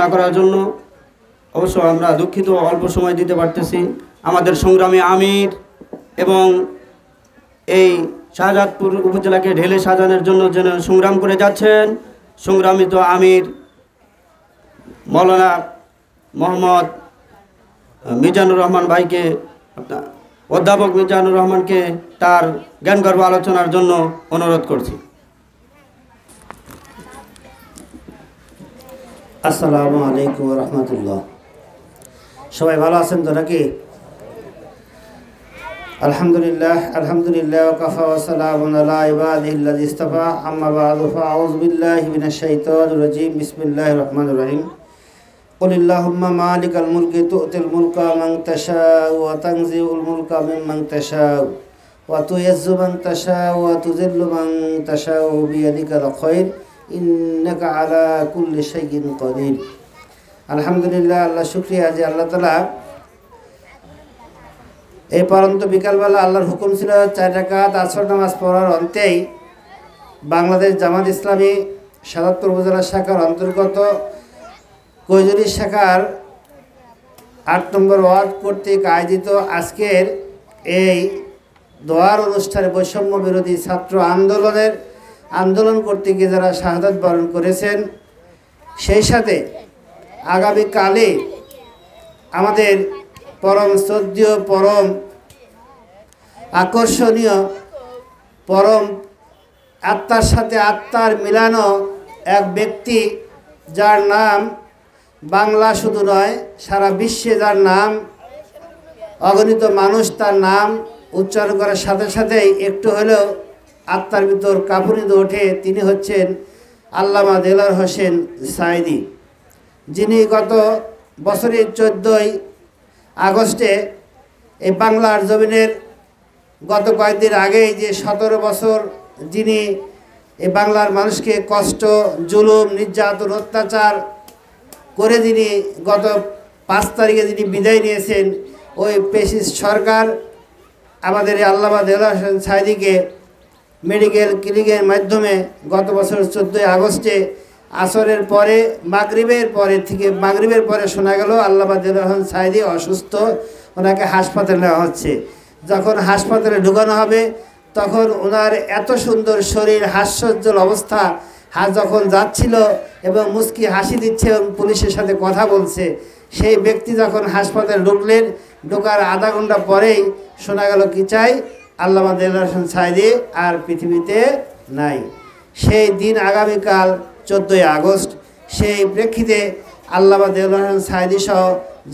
না করার জন্য অবশ্য আমরা দুঃখিত, অল্প সময় দিতে পারতেছি। আমাদের সংগ্রামী আমির এবং এই শাহজাদপুর উপজেলাকে ঢেলে সাজানোর জন্য যেন সংগ্রাম করে যাচ্ছেন সংগ্রামিত আমির মৌলানা মোহাম্মদ মিজানুর রহমান ভাইকে, অধ্যাপক মিজানুর রহমানকে তার জ্ঞানগর্ভ আলোচনার জন্য অনুরোধ করছি। আসসালামু আলাইকুম রহমতুল্লাহ। সবাই ভালো আছেন তো নাকি? আলহামদুলিল্লাহ আলহামদুলিল্লাহ কাফা ওয়া সালামুন আলা ইবাদিহিল্লাযী ইসতাফা, আম্মা বা'দু ফাআউযু বিল্লাহি মিনাশ শাইতানির রাজীম। বিসমিল্লাহির রহমানির রহিম। কুলিল্লাহুম্মা মালিকাল মুলকি তু'তিল মুলকা মান তাশাউ ওয়া তানজিউল মুলকা মিম্মান তাশাউ ওয়া তু'ইজ্জু মান তাশাউ ওয়া তুযিল্লু মান তাশাউ বিয়াদিকাল খায়র ইন্নাকা আলা কুল্লি শাইইন কাদির। আলহামদুলিল্লাহ, আল্লাহ শুকরিয়া যে আল্লাহ তাআলা এই পরন্ত বিকালবেলা আল্লাহর হুকুম ছিল 4 রাকাত আসর নামাজ পড়ার অন্তেই বাংলাদেশ জামাত ইসলামী শাহজাদপুর উপজেলা শাখার অন্তর্গত কৈজুরি শাখার 8 নম্বর ওয়ার্ড কর্তৃক আয়োজিত আজকের এই দোয়ার অনুষ্ঠানে বৈষম্য বিরোধী ছাত্র আন্দোলন করতে গিয়ে যারা শাহাদাত বরণ করেছেন, সেই সাথে আগামীকালে আমাদের পরম শ্রদ্ধেয়, পরম আকর্ষণীয়, পরম আত্মার সাথে আত্মার মিলানো এক ব্যক্তি, যার নাম বাংলা শুধু নয় সারা বিশ্বে, যার নাম অগণিত মানুষ তার নাম উচ্চারণ করার সাথে সাথেই একটু হলেও আত্মার ভিতর কাঁপুনি ওঠে। তিনি হচ্ছেন আল্লামা দেলোয়ার হোসেন সাঈদী, যিনি গত বছরের 14ই আগস্টে এই বাংলার জমিনের গত কয়েকদিন আগেই যে 17 বছর যিনি এই বাংলার মানুষকে কষ্ট, জুলুম, নির্যাতন, অত্যাচার করে যিনি গত 5 তারিখে যিনি বিদায় নিয়েছেন, ওই ফ্যাসিস্ট সরকার আমাদের এই আল্লামা দেলোয়ার হোসেন সাঈদীকে মেডিকেল ক্লিনিকের মাধ্যমে গত বছর 14 আগস্টে আসরের পরে মাগরিবের পরে শোনা গেল আল্লামা দেলোয়ার হোসেন সাঈদী অসুস্থ, ওনাকে হাসপাতালে নেওয়া হচ্ছে। যখন হাসপাতালে ঢুকানো হবে তখন ওনার এত সুন্দর শরীর, হাস্যোজ্জ্বল অবস্থা, যখন যাচ্ছিল এবং মুস্কি হাসি দিচ্ছে এবং পুলিশের সাথে কথা বলছে, সেই ব্যক্তি যখন হাসপাতালে ঢুকলেন, ঢোকার আধা ঘন্টা পরেই শোনা গেল কি চাই, আল্লামা দেলোয়ার হোসেন সাঈদী আর পৃথিবীতে নাই। সেই দিন আগামীকাল 14ই আগস্ট। সেই প্রেক্ষিতে আল্লামা দেলোয়ার হোসেন সাঈদী সহ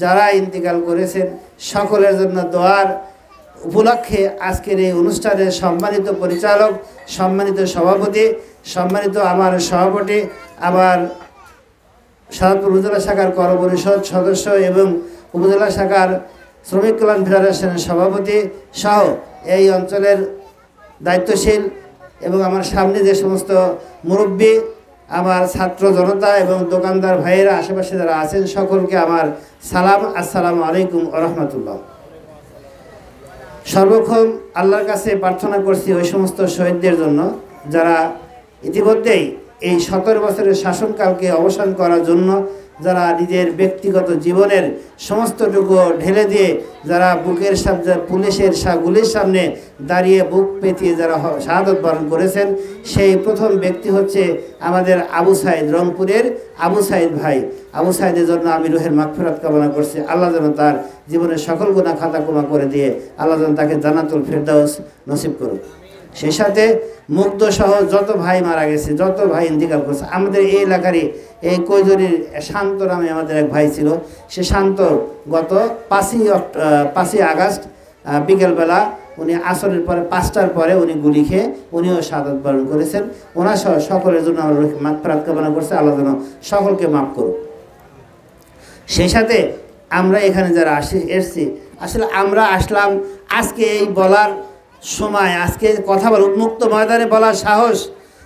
যারা ইন্তিকাল করেছেন সকলের জন্য দোয়ার উপলক্ষে আজকের এই অনুষ্ঠানের সম্মানিত পরিচালক, সম্মানিত সভাপতি, সম্মানিত আমার সভাপতি, আমার শাহজাদপুর উপজেলা শাখার কর পরিষদ সদস্য এবং উপজেলা শাখার শ্রমিক কল্যাণ ফেডারেশনের সভাপতি সহ এই অঞ্চলের দায়িত্বশীল এবং আমার সামনে যে সমস্ত মুরব্বী, আমার ছাত্র জনতা এবং দোকানদার ভাইয়েরা, আশেপাশে যারা আছেন, সকলকে আমার সালাম, আসসালামু আলাইকুম ওয়া রাহমাতুল্লাহ। সর্বক্ষণ আল্লাহর কাছে প্রার্থনা করছি ওই সমস্ত শহীদদের জন্য যারা ইতিমধ্যেই এই 17 বছরের শাসনকালকে অবসান করার জন্য যারা নিজের ব্যক্তিগত জীবনের সমস্তটুকু ঢেলে দিয়ে যারা বুকের সামনে পুলিশের গুলির সামনে দাঁড়িয়ে বুক পেতিয়ে যারা শাহাদত বরণ করেছেন, সেই প্রথম ব্যক্তি হচ্ছে আমাদের আবু সাঈদ, রংপুরের আবু সাঈদ ভাই। আবু সাঈদের জন্য আমি রুহের মাগফিরাত কামনা করছি। আল্লাহ যেন তার জীবনের সকল গুনাহ খাতা ক্ষমা করে দিয়ে আল্লাহ যেন তাকে জান্নাতুল ফেরদাউস নসিব করুক। সেই সাথে মুগ্ধ সহ যত ভাই মারা গেছে, যত ভাই ইন্তিকাল করছে, আমাদের এই এলাকারই এই কৈজুরির শান্ত নামে আমাদের এক ভাই ছিল। সে শান্ত গত 5ই আগস্ট বিকেলবেলা উনি আসরের পরে 5টার পরে উনি গুলি খেয়ে উনিও শাহাদাত বরণ করেছেন। ওনার সহ সকলের জন্য আমরা মাগফিরাত কামনা করছি, আল্লাহ যেন সকলকে মাফ করুক। সেই সাথে আমরা এখানে যারা এসছি, আসলে আমরা আসলাম আজকে এই বলার সময়, আজকে কথা বলার উন্মুক্ত ময়দানে বলার সাহস,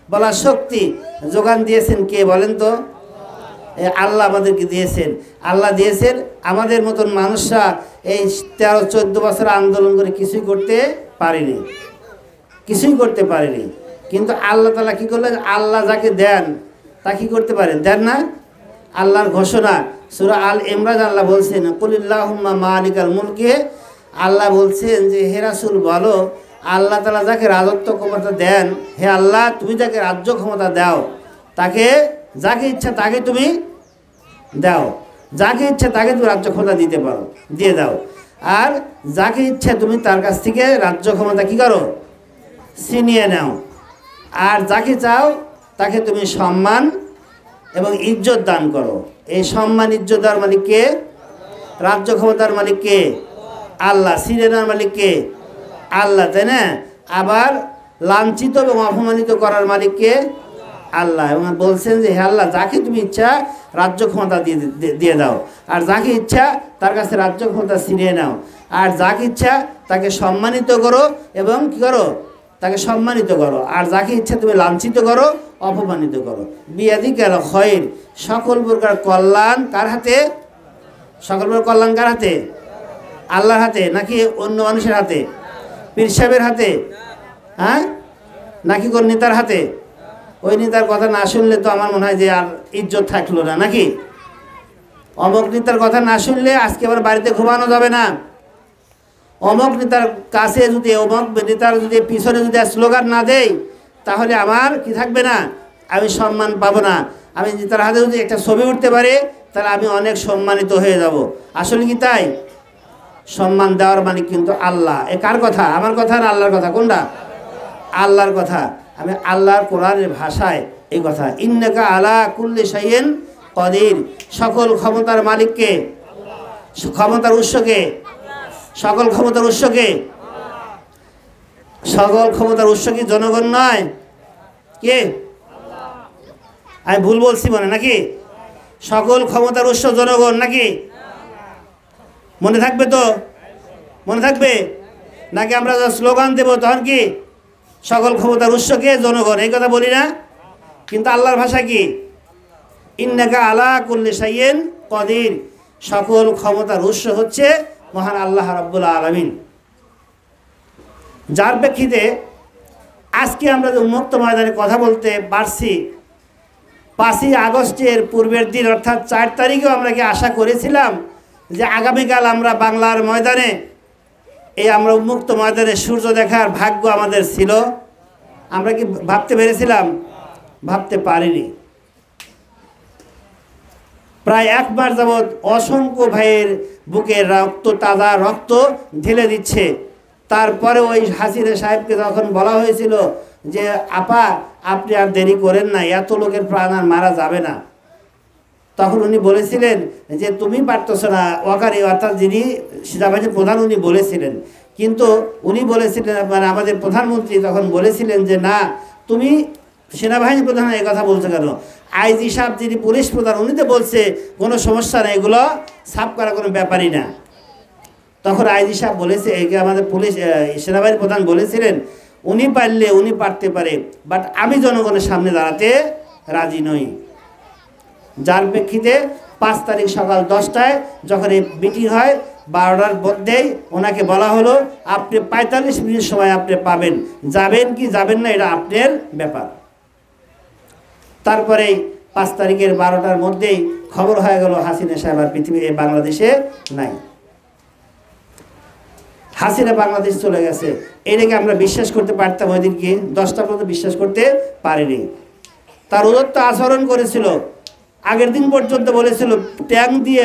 বলার শক্তি যোগান দিয়েছেন কে বলেন তো? আল্লাহ আমাদেরকে দিয়েছেন। আল্লাহ দিয়েছেন, আমাদের মতন মানুষরা এই 13-14 বছর আন্দোলন করে কিছুই করতে পারেনি। কিন্তু আল্লাহ তাআলা কি করলেন? আল্লাহ যাকে দেন তা কি করতে পারেন? দেন না? আল্লাহর ঘোষণা সূরা আল ইমরান আল্লাহ বলছেন কুলিল্লাহুম্মা মালিকাল মুলকি, আল্লাহ বলছেন যে হে রাসূল বলো আল্লাহ তাআলা যাকে রাজত্ব ক্ষমতা দেন, হে আল্লাহ তুমি যাকে রাজ্য ক্ষমতা দাও তাকে যাকে ইচ্ছা তাকে তুমি দাও, যাকে ইচ্ছা তাকে তুমি রাজ্য ক্ষমতা দিতে পারো, দিয়ে দাও। আর যাকে ইচ্ছা তুমি তার কাছ থেকে রাজ্য ক্ষমতা কী করো, ছিনিয়ে নাও। আর যাকে চাও তাকে তুমি সম্মান এবং ইজ্জত দান করো। এই সম্মান ইজ্জত দেওয়ার মালিক কে? রাজ্য ক্ষমতার মালিক কে? আল্লাহ। ছিনিয়ে নেওয়ার মালিক কে? আল্লাহ, তাই না? আবার লাঞ্ছিত এবং অপমানিত করার মালিক কে? আল্লাহ। এবং বলছেন যে হে আল্লাহ যাকে তুমি ইচ্ছা রাজ্য ক্ষমতা দিয়ে দাও, আর যাকে ইচ্ছা তার কাছে রাজ্য ক্ষমতা ছিনিয়ে নাও, আর যাকে ইচ্ছা তাকে সম্মানিত করো এবং কী করো, তাকে সম্মানিত করো, আর যাকে ইচ্ছা তুমি লাঞ্ছিত করো, অপমানিত করো। বিয়াদিকাল খৈর, সকল প্রকার কল্যাণ কার হাতে? সকল প্রকার কল্যাণ কার হাতে? আল্লাহর হাতে নাকি অন্য মানুষের হাতে? পীর সাহেবের হাতে? হ্যাঁ, নাকি কোন নেতার হাতে? ওই নেতার কথা না শুনলে তো আমার মনে হয় যে আর ইজ্জত থাকলো না, নাকি? অমুক নেতার কথা না শুনলে আজকে আবার বাড়িতে ঘুমানো যাবে না। অমুক নেতার কাছে যদি, অমুক নেতার যদি পিছনে যদি স্লোগান না দেই তাহলে আমার কি থাকবে না, আমি সম্মান পাবো না। আমি নেতার হাতে যদি একটা ছবি উঠতে পারে তাহলে আমি অনেক সম্মানিত হয়ে যাব। আসলে কি তাই? সম্মান দেওয়ার মালিক কিন্তু আল্লাহ। এ কার কথা? আমার কথা না আল্লাহর কথা? কোনটা? আল্লাহর কথা। আমি আল্লাহর কোরআনের ভাষায় এই কথা, ইন্নাকা আলা কুল্লি শাইইন কদির, সকল ক্ষমতার মালিককে, ক্ষমতার উৎসকে, সকল ক্ষমতার উৎসকে, সকল ক্ষমতার উৎস কি জনগণ নয়? কে? আমি ভুল বলছি মনে নাকি? সকল ক্ষমতার উৎস জনগণ নাকি? মনে থাকবে তো? মনে থাকবে নাকি? আমরা স্লোগান দেবো তখন কি সকল ক্ষমতার উৎসকে জনগণ, এই কথা বলি না? কিন্তু আল্লাহর ভাষা কি? ইন্নাকা আলা কুল্লি শাইইন কদির, সকল ক্ষমতার উৎস হচ্ছে মহান আল্লাহ রাব্বুল আলামিন। যার প্রেক্ষিতে আজকে আমরা যে উন্মুক্ত ময়দানে কথা বলতে পারছি, 5ই আগস্টের পূর্বের দিন অর্থাৎ 4 তারিখেও আমরা কি আশা করেছিলাম যে আগামীকাল আমরা বাংলার ময়দানে, এই আমরা উন্মুক্ত ময়দানে সূর্য দেখার ভাগ্য আমাদের ছিল? আমরা কি ভাবতে পেরেছিলাম? ভাবতে পারিনি। প্রায় 1 মাস যাবৎ অসংখ্য ভাইয়ের বুকের রক্ত, তাজা রক্ত ঢেলে দিচ্ছে। তারপরে ওই হাসিনা সাহেবকে যখন বলা হয়েছিল যে আপা আপনি আর দেরি করেন না, এত লোকের প্রাণ আর মারা যাবে না, তখন উনি বলেছিলেন যে তুমি পারতেছো না, ওয়াকারি অর্থাৎ যিনি সেনাবাহিনীর প্রধান উনি বলেছিলেন। কিন্তু উনি বলেছিলেন, মানে আমাদের প্রধানমন্ত্রী তখন বলেছিলেন যে না, তুমি সেনাবাহিনী প্রধান এই কথা বলছো কেন? আইজি সাহেব যিনি পুলিশ প্রধান উনি তো বলছে কোনো সমস্যা নেই, এগুলো সাফ করা কোনো ব্যাপারই না। তখন আইজি সাহেব বলেছে, আমাদের পুলিশ সেনাবাহিনী প্রধান বলেছিলেন উনি পারলে উনি পারতে পারে, বাট আমি জনগণের সামনে দাঁড়াতে রাজি নই। যার প্রেক্ষিতে 5 তারিখ সকাল 10টায় যখন এই মিটিং হয়, 12টার মধ্যেই ওনাকে বলা হলো আপনি 45 মিনিট সময় আপনি পাবেন, যাবেন কি যাবেন না এটা আপনার ব্যাপার। তারপরেই 5 তারিখের 12টার মধ্যেই খবর হয়ে গেল হাসিনা সাহেব আর পৃথিবী বাংলাদেশে নাই, হাসিনা বাংলাদেশ চলে গেছে। এটাকে আমরা বিশ্বাস করতে পারতাম ওই দিনকে? 10টা পর্যন্ত বিশ্বাস করতে পারিনি। তার উদত্ত আচরণ করেছিল। আগের দিন পর্যন্ত বলেছিল ট্যাঙ্ক দিয়ে,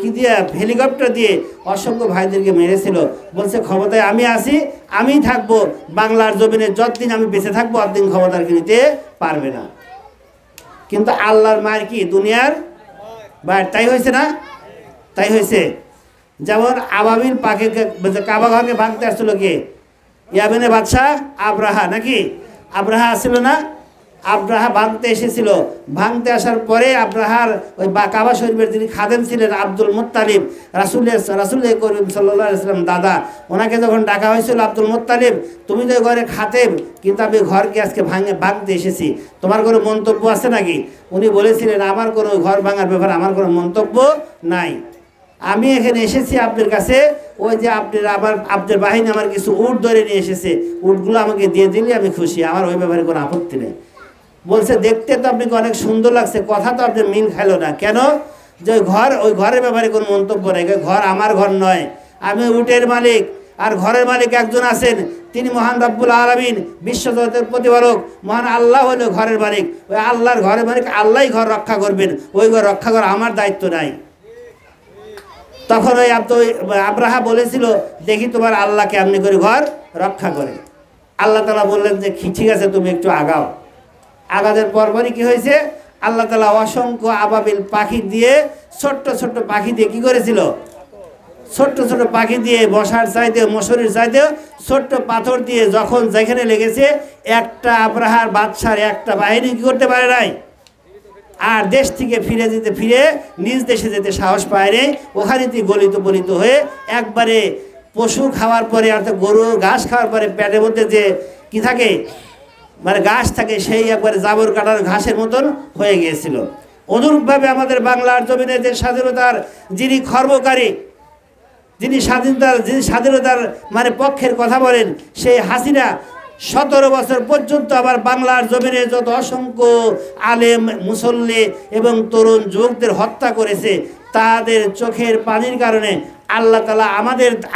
কি দিয়ে, হেলিকপ্টার দিয়ে অসংখ্য ভাইদেরকে মেরেছিল। বলছে ক্ষমতায় আমি আছি, আমি থাকবো বাংলার জমিনে, যতদিন আমি বেঁচে থাকবো অতদিন ক্ষমতার নিতে পারবে না। কিন্তু আল্লাহর মায়ের কি দুনিয়ার বাইরে, তাই হয়েছে না? তাই হয়েছে। যেমন আবাবিল পাকে কাবা ঘরকে ভাঙতে আসছিল কে? ইয়ামেনের বাদশাহ আব্রাহা, নাকি? আব্রাহা আসছিল না? আব্রাহা ভাঙতে এসেছিল। ভাঙতে আসার পরে আব্রাহার ওই কাবা শরীফের যিনি খাদেম ছিলেন আব্দুল মুত্তালিব, রাসূল করিম সাল্লাল্লাহু আলাইহি ওয়াসাল্লাম দাদা, ওনাকে যখন ডাকা হয়েছিল, আব্দুল মুত্তালিব তুমি তো ঘরে খাতেম, কিন্তু আমি ঘরকে আজকে ভাঙতে এসেছি, তোমার কোনো মন্তব্য আছে নাকি? উনি বলেছিলেন আমার কোনো ঘর ভাঙার ব্যাপারে আমার কোনো মন্তব্য নাই, আমি এখানে এসেছি আপনার কাছে, ওই যে আপনার বাহিনী আমার কিছু উট ধরে নিয়ে এসেছে, উটগুলো আমাকে দিয়ে দিলে আমি খুশি, আমার ওই ব্যাপারে কোনো আপত্তি নেই। বলছে দেখতে তো আপনাকে অনেক সুন্দর লাগছে, কথা তো আপনার মিল খাইলো না কেন? যে ওই ঘরের ব্যাপারে কোনো মন্তব্য নেই, ঘর আমার ঘর নয়, আমি উটের মালিক, আর ঘরের মালিক একজন আছেন, তিনি মহান রব্বুল আলামিন, বিশ্বজগতের প্রতিপালক মহান আল্লাহ হলো ঘরের মালিক। ওই আল্লাহর ঘরের মালিক আল্লাহই ঘর রক্ষা করবেন, ওই ঘর রক্ষা করা আমার দায়িত্ব নাই। তখন ওই আব্রাহা বলেছিল, দেখি তোমার আল্লাহকে আপনি করে ঘর রক্ষা করে। আল্লাহ তাআলা বললেন যে ঠিক আছে, তুমি একটু আগাও। আগাদের পরপরই কি হয়েছে, আল্লাহ তাআলা অসংখ্য আবাবিল পাখি দিয়ে, ছোট্ট ছোট্ট পাখি দিয়ে কি করেছিল, ছোট্ট ছোট্ট পাখি দিয়ে, বসার চাইতে মশারির চাইতে ছোট্ট পাথর দিয়ে যখন যেখানে লেগেছে, একটা আব্রাহার বাদশার একটা বাহিনী কি করতে পারে নাই। আর দেশ থেকে ফিরে নিজ দেশে যেতে সাহস পায় নাই। ওখানেতে গলিত পলিত হয়ে একবারে পশু খাওয়ার পরে, অর্থাৎ গরু ঘাস খাওয়ার পরে পেটের মধ্যে যে কি থাকে, মানে ঘাস থাকে, সেই একবারে জাবর কাটার ঘাসের মতন হয়ে গিয়েছিল। অনুরূপভাবে আমাদের বাংলার জমিনে যে স্বাধীনতার যিনি খর্বকারী, যিনি স্বাধীনতার মানে পক্ষের কথা বলেন, সেই হাসিনা 17 বছর পর্যন্ত আবার বাংলার জমিনে যত অসংখ্য আলেম, মুসল্লি এবং তরুণ যুবকদের হত্যা করেছে, তাদের চোখের পানির কারণে আল্লাহ তাআলা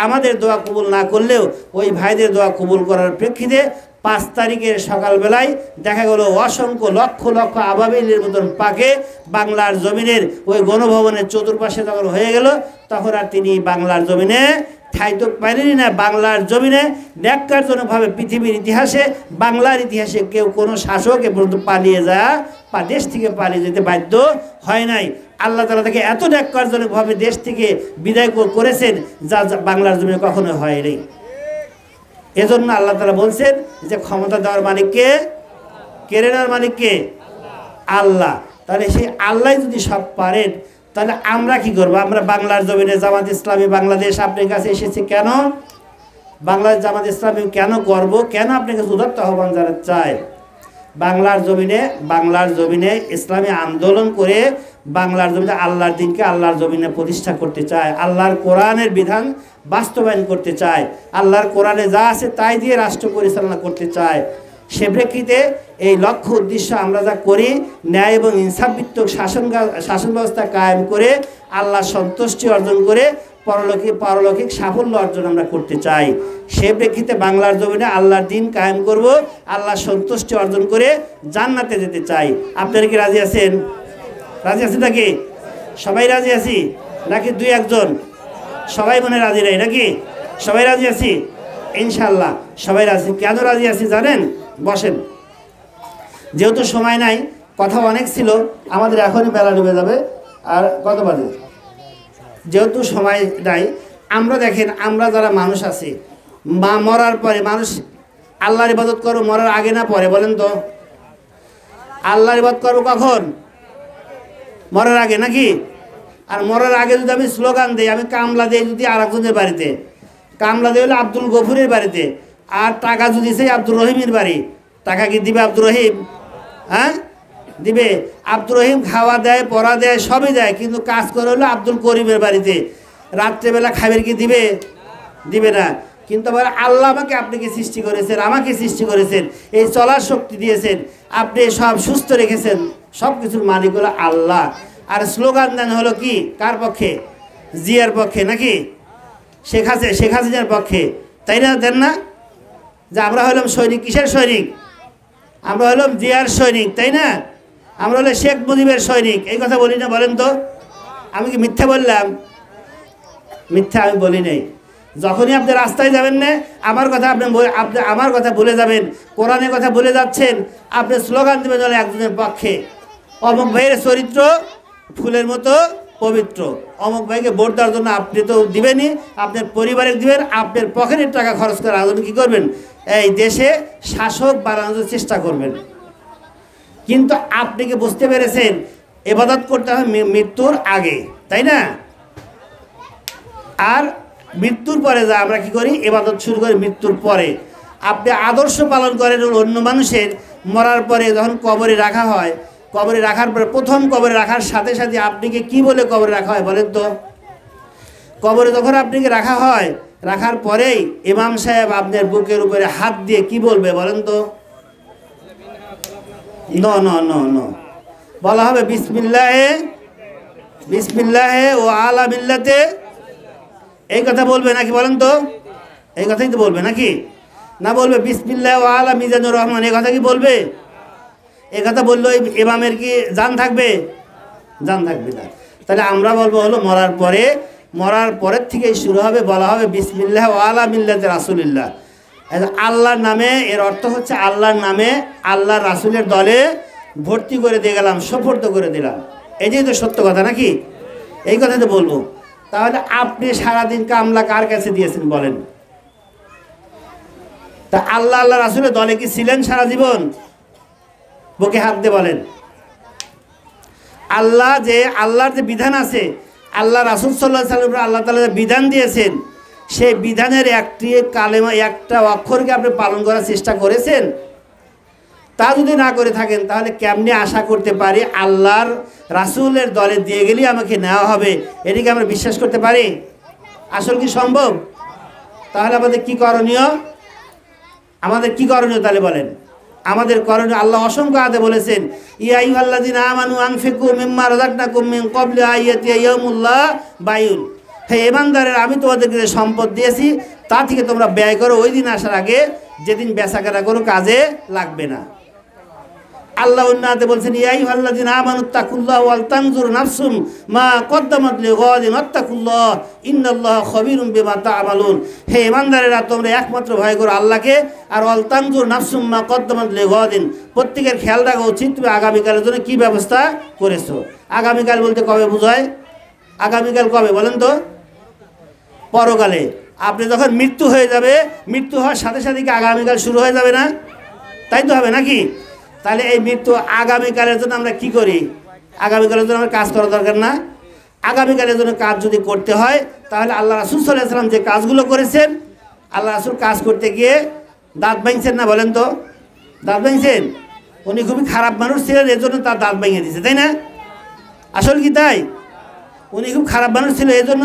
আমাদের দোয়া কবুল না করলেও ওই ভাইদের দোয়া কবুল করার প্রেক্ষিতে 5 তারিখের সকালবেলায় দেখা গেল অসংখ্য লক্ষ লক্ষ আবাবিলের মতন পাকে বাংলার জমিনের ওই গণভবনের চতুর্পাশে যখন হয়ে গেল, তখন আর তিনি বাংলার জমিনে ঠাই তো পারেনি না। বাংলার জমিনে ন্যাক্কারজনকভাবে পৃথিবীর ইতিহাসে, বাংলার ইতিহাসে কেউ কোনো শাসক এ পর্যন্ত পালিয়ে যায় বা দেশ থেকে পালিয়ে যেতে বাধ্য হয় নাই। আল্লাহ তাআলা তাকে এত ন্যাক্কারজনকভাবে দেশ থেকে বিদায় করেছেন, যা বাংলার জমিনে কখনো হয়নি। এজন্য আল্লাহ তাআলা বলছেন যে ক্ষমতা দেওয়ার মালিককে, কেড়ে নেওয়ার মালিককে আল্লাহ। তাহলে সেই আল্লাহ যদি সব পারেন, তাহলে আমরা কি করবো? আমরা বাংলার জমিনে জামাত ইসলামী বাংলাদেশ আপনার কাছে এসেছে কেন? বাংলাদেশ জামাত ইসলামী কেন করব? কেন আপনাকে উদাত্ত আহ্বান জানাতে চাই? বাংলার জমিনে ইসলামী আন্দোলন করে বাংলার জমিনে আল্লাহর দিনকে আল্লাহর জমিনে প্রতিষ্ঠা করতে চায়, আল্লাহর কোরআনের বিধান বাস্তবায়ন করতে চায়, আল্লাহর কোরআনে যা আছে তাই দিয়ে রাষ্ট্র পরিচালনা করতে চায়। সে প্রেক্ষিতে এই লক্ষ্য উদ্দেশ্য আমরা যা করি, ন্যায় এবং ইনসাফভিত্তিক শাসন ব্যবস্থা কায়েম করে আল্লাহ সন্তুষ্টি অর্জন করে পারলৌকিক সাফল্য অর্জন আমরা করতে চাই। সে প্রেক্ষিতে বাংলার জমিনে আল্লাহর দিন কায়েম করব, আল্লাহ সন্তুষ্টি অর্জন করে জান্নাতে যেতে চাই। আপনারা কি রাজি আছেন? রাজি আছেন নাকি? সবাই রাজি আছি নাকি 2-1 সবাই মনে রাজি নাই নাকি? সবাই রাজি আছি ইনশাআল্লাহ, সবাই রাজি। কেন রাজি আছি জানেন? বসেন, যেহেতু সময় নাই, কথা অনেক ছিল, আমাদের এখনই বেলা ডুবে যাবে। আর কত বাজে? যেহেতু সময় নাই, আমরা দেখেন, আমরা যারা মানুষ আছি, মরার পরে মানুষ আল্লাহর ইবাদত করবো মরার আগে না পরে? বলেন তো, আল্লাহর ইবাদত করবো কখন? মরার আগে নাকি? আর মরার আগে যদি আমি স্লোগান দিই, আমি কামলা দিই যদি আরেকজনের বাড়িতে, কামলা দিয়ে হলো আব্দুল গফুরের বাড়িতে, আর টাকা যদি সেই আব্দুর রহিমের বাড়ি, টাকা কি দিবে আব্দুর রহিম? হ্যাঁ দিবে। আব্দুর রহিম খাওয়া দেয়, পড়া দেয়, সবই দেয়, কিন্তু কাজ করে হলো আব্দুল করিমের বাড়িতে। রাত্রেবেলা খাবার কি দিবে? দিবে না। কিন্তু আবার আল্লাহ আপনাকে সৃষ্টি করেছেন, আমাকে সৃষ্টি করেছেন, এই চলার শক্তি দিয়েছেন, আপনি সব সুস্থ রেখেছেন, সব কিছুর মালিক হলো আল্লাহ। আর স্লোগান দেন হলো কি? কার পক্ষে? জিয়ার পক্ষে নাকি শেখ হাসিনার পক্ষে, তাই না? দেন না যে আমরা হলাম সৈনিক। কিসের সৈনিক? আমরা হলাম জিয়ার সৈনিক, তাই না? আমরা হলো শেখ মুজিবের সৈনিক। এই কথা বলি না? বলেন তো, আমি কি মিথ্যা বললাম? মিথ্যা আমি বলি নাই। যখনই আপনি রাস্তায় যাবেন না, আমার কথা আপনি আমার কথা ভুলে যাবেন, কোরআনের কথা ভুলে যাচ্ছেন, আপনি স্লোগান দেবেন হলে একজনের পক্ষে, অমুক ভাইয়ের চরিত্র ফুলের মতো পবিত্র, অমুক ভাইকে ভোট দেওয়ার জন্য আপনি তো দিবেনই, আপনার পরিবারে দিবেন, আপনার পকেটের টাকা খরচ করে আয়োজন কী করবেন? এই দেশে শাসক বানানোর চেষ্টা করবেন। কিন্তু আপনি কি বুঝতে পেরেছেন ইবাদত করতে হয় মৃত্যুর আগে, তাই না? আর মৃত্যুর পরে যা আমরা কি করি? ইবাদত শুরু করি মৃত্যুর পরে। আপনি আদর্শ পালন করেন অন্য মানুষের। মরার পরে যখন কবরে রাখা হয়, কবরে রাখার পরে প্রথম কবরে রাখার সাথে সাথে আপনাকে কি বলে কবরে রাখা হয় বলেন তো? কবরে যখন আপনাকে রাখা হয়, রাখার পরেই ইমাম সাহেব আপনার বুকের উপরে হাত দিয়ে কি বলবে বলেন তো? ন ন ন ন বলা হবে বিসমিল্লাহে, বিসমিল্লাহে ও আলা মিল্লাতে। এই কথা বলবে নাকি বলেন তো? এই কথাই তো বলবে নাকি? না বলবে বিসমিল্লাহ ও আলা মিজানুর রহমান, এই কথা কি বলবে? এই কথা বললো ইমামের কি জান থাকবে? জান থাকবে না। তাহলে আমরা বলবো হলো মরার পরের থেকেই শুরু হবে, বলা হবে বিসমিল্লাহ ও আলা মিল্লাতে রাসূলিল্লাহ। আল্লাহর নামে, এর অর্থ হচ্ছে আল্লাহর নামে আল্লাহ রাসূলের দলে ভর্তি করে দিয়ে গেলাম, সুপর্দ করে দিলাম। এটাই তো সত্য কথা নাকি? এই কথা তো বলবো। তাহলে আপনি সারাদিন কামলা কার কাছে দিয়েছেন বলেন? তা আল্লাহ রাসূলের দলে কি ছিলেন সারা জীবন? বুকে হাত দিয়ে বলেন। আল্লাহর যে বিধান আছে, আল্লাহ রাসূল সাল্লাল্লাহু আলাইহি ওয়াসাল্লাম আল্লাহ তাআলা যে বিধান দিয়েছেন, সেই বিধানের একটি কালেমা, একটা অক্ষরকে আপনি পালন করার চেষ্টা করেছেন? তা যদি না করে থাকেন তাহলে কেমনে আশা করতে পারি আল্লাহর রাসূলের দলে দিয়ে গেলেই আমাকে নেওয়া হবে? এটিকে আমরা বিশ্বাস করতে পারি? আসল কি সম্ভব? তাহলে আমাদের কি করণীয়? তাহলে বলেন। আমাদের করণীয়, আল্লাহ অসংখ্য আয়াতে বলেছেন, ইয়া আইয়ুহাল্লাযিনা আমানু আনফিকু মিম্মা রাযাকনাকুম মিন ক্বাবলি আইয়াতিয়া ইয়াউমুল্লাহ বায়ুন। হে ঈমানদারেরা, আমি তোমাদেরকে যে সম্পদ দিয়েছি তা থেকে তোমরা ব্যয় করো ওই দিন আসার আগে যেদিন বেচাকেনা কোনো কাজে লাগবে না। আল্লাহ উন্নাতে বলছেন, ইয়া আইয়ুহাল্লাযিনা আমানুত্তাকুল্লাহ ওয়াল তানজুর নাফসুম মা কদ্দামাত লিগাদিন ওয়াত্তাকুল্লাহ ইন্নাল্লাহা খাবীরুম বিমা তা'মালুন। হে ঈমানদারেরা, তোমরা একমাত্র ভয় করো আল্লাহকে, আর ওয়াল তানজুর নাফসুম মা কদ্দামাত লিগাদিন, প্রত্যেকের খেয়াল রাখা উচিত তুমি আগামীকালের জন্য কি ব্যবস্থা করেছো। আগামীকাল বলতে কবে বোঝায়? আগামীকাল কবে বলেন তো? পরকালে। আপনি যখন মৃত্যু হয়ে যাবে, মৃত্যু হওয়ার সাথে সাথে কি আগামীকাল শুরু হয়ে যাবে না? তাই তো হবে নাকি? তাহলে এই মৃত্যু আগামীকালের জন্য আমরা কি করি? আগামীকালের জন্য আমরা কাজ করা দরকার না? আগামীকালের জন্য কাজ যদি করতে হয় তাহলে আল্লাহ রাসূল সাল্লাল্লাহু আলাইহি ওয়াসাল্লাম যে কাজগুলো করেছেন, আল্লাহ রাসূল কাজ করতে গিয়ে দাঁত ভাঙছেন না বলেন তো? দাঁত ভাঙছেন? উনি খুবই খারাপ মানুষ ছিলেন, এর জন্য তার দাঁত ভেঙে দিয়েছে, তাই না? আসল কি তাই? উনি খুব খারাপ মানুষ ছিল, এই জন্য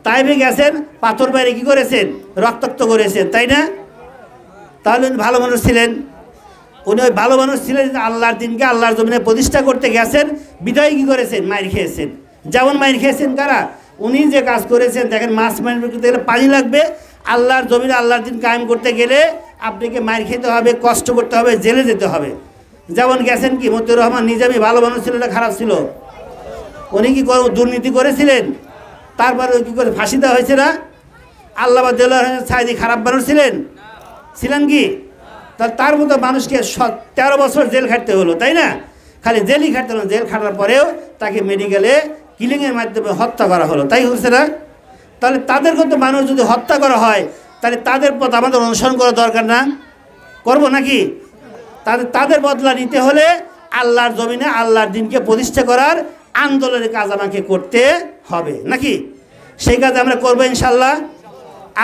তাইফে গেছেন, পাথর বাইরে কি করেছেন? রক্তাক্ত করেছেন, তাই না? তাহলে উনি ভালো মানুষ ছিলেন। উনি ওই ভালো মানুষ ছিলেন, আল্লাহর দিনকে আল্লাহর জমিনে প্রতিষ্ঠা করতে গেছেন, বিদায় কি করেছেন? মাইর খেয়েছেন। যেমন মাইর খেয়েছেন কারা? উনি যে কাজ করেছেন, দেখেন মাছ মাইর করতে গেলে পানি লাগবে, আল্লাহর জমিনে আল্লাহর দিন কায়েম করতে গেলে আপনাকে মাইর খেতে হবে, কষ্ট করতে হবে, জেলে যেতে হবে। যেমন গেছেন কি মতিউর রহমান নিজামী, ভালো মানুষ ছিল না খারাপ ছিল? উনি কি দুর্নীতি করেছিলেন? তারপরে কি করে ফাঁসি দেওয়া হয়েছে না? আল্লামা দেলোয়ার হোসেন সাঈদী খারাপ মানুষ ছিলেন কি? তার মতো মানুষকে 13 বছর জেল খাটতে হলো, তাই না? খালি জেলই খাটতে হলো, জেল খাটার পরেও তাকে মেডিকেলে কিলিংয়ের মাধ্যমে হত্যা করা হলো, তাই হচ্ছে না? তাহলে তাদের মতো মানুষ যদি হত্যা করা হয় তাহলে তাদের পথ আমাদের অনুসরণ করা দরকার না? করব নাকি? তাদের বদলা নিতে হলে আল্লাহর জমিনে আল্লাহর দিনকে প্রতিষ্ঠা করার আন্দোলনের কাজ আমাকে করতে হবে নাকি? সেই কাজ আমরা করবো ইনশাল্লাহ।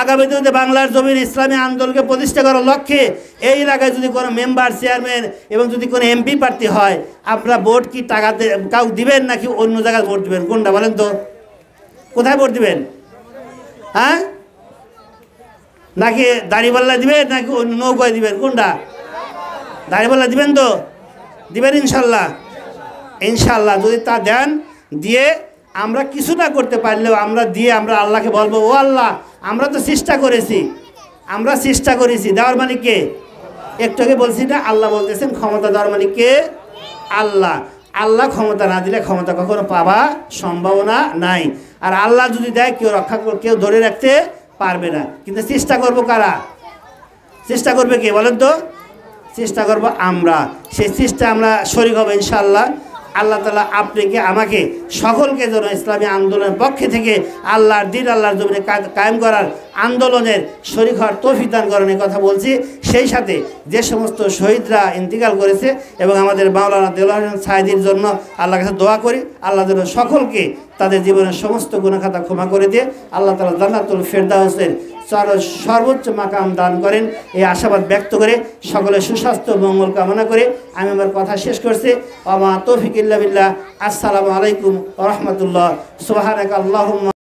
আগামী দিনে বাংলার জমিন ইসলামী আন্দোলনকে প্রতিষ্ঠা করার লক্ষ্যে এই এলাকায় যদি কোনো মেম্বার, চেয়ারম্যান এবং যদি কোনো এমপি প্রার্থী হয়, আপনারা ভোট কি টাকা কাউ দিবেন নাকি অন্য জায়গায় ভোট দিবেন? কোনটা বলেন তো? কোথায় ভোট দিবেন? হ্যাঁ, নাকি দাড়িপাল্লা দিবেন নাকি অন্য নৌকায় দিবেন? কোনটা? দাড়িপাল্লা দিবেন তো? দিবেন ইনশাল্লাহ। ইনশাল্লাহ যদি তা দেন, দিয়ে আমরা কিছু না করতে পারলেও আমরা আল্লাহকে বলবো, ও আল্লাহ, আমরা তো চেষ্টা করেছি, দেওয়ার মালিক কে? একটু আগে বলছি না, আল্লাহ বলতেছেন ক্ষমতা দেওয়ার মালিক কে? আল্লাহ ক্ষমতা না দিলে ক্ষমতা কখনো পাওয়া সম্ভাবনা নাই। আর আল্লাহ যদি দেয় কেউ ধরে রাখতে পারবে না। কিন্তু চেষ্টা করবো কারা? চেষ্টা করবে কে বলেন তো? চেষ্টা করবো আমরা। সেই চেষ্টা আমরা শরীক হব ইনশাআল্লাহ। আল্লাহ তাআলা আপনাকে আমাকে সকলকে যেন ইসলামী আন্দোলনের পক্ষে থেকে আল্লাহর দিন, আল্লাহর জমিনে কায়েম করার আন্দোলনের শরীক হওয়ার তৌফিক দান করেন, কথা বলছি। সেই সাথে যে সমস্ত শহীদরা ইন্তিকাল করেছে এবং আমাদের মাওলানা দেলোয়ার হোসেন সাঈদীর জন্য আল্লাহর কাছে দোয়া করি, আল্লাহ যেন সকলকে তাদের জীবনের সমস্ত গুনাহ খাতা ক্ষমা করে দিয়ে আল্লাহ তাআলা জান্নাতুল ফেরদাউসের সর্বোচ্চ মাকাম দান করেন, এই আশাবাদ ব্যক্ত করে সকলের সুস্বাস্থ্য মঙ্গল কামনা করে আমি আমার কথা শেষ করছি। ওয়া মা তৌফিক ইল্লা বিল্লাহ। আসসালামু আলাইকুম ওয়া রাহমাতুল্লাহ। সুবহানাকা আল্লাহুম্মা